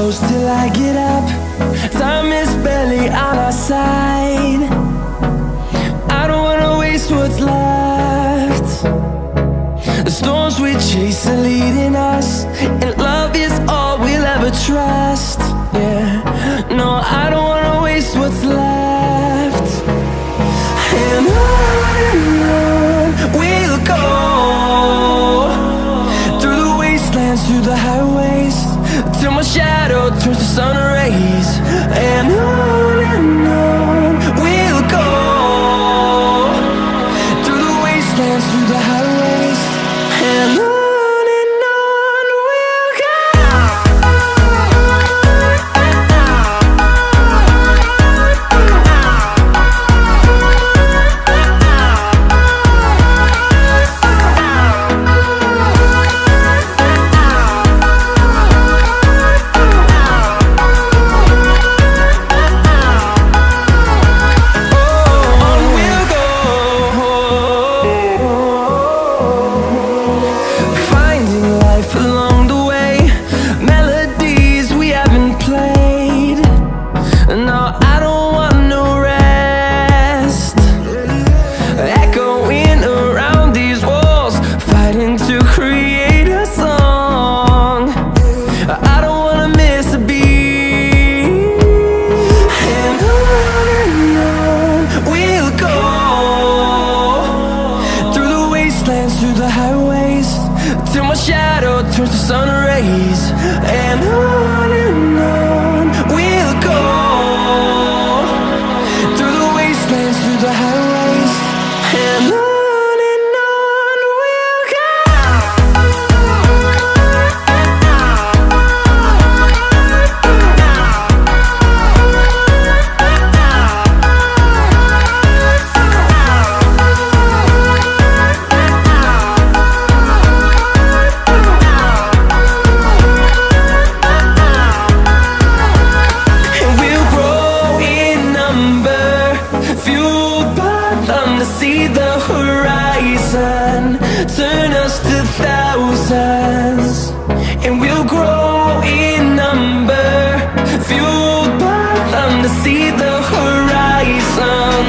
close till I get up. Time is barely on our side. I don't wanna waste what's left. The storms we chase are leading us, and love is all we'll ever trust. Yeah, no, I don't wanna waste what's left. And on we'll go, through the wastelands, through the highways, till my shadow turns to sun rays. And on we'll go, through the wastelands, through the highways, and on. Through the highways, till my shadow turns to sun rays. And on we'll go, through the wastelands, through the highways, and on. See the horizon turn us to thousands, and we'll grow in number, fueled by them to see the horizon.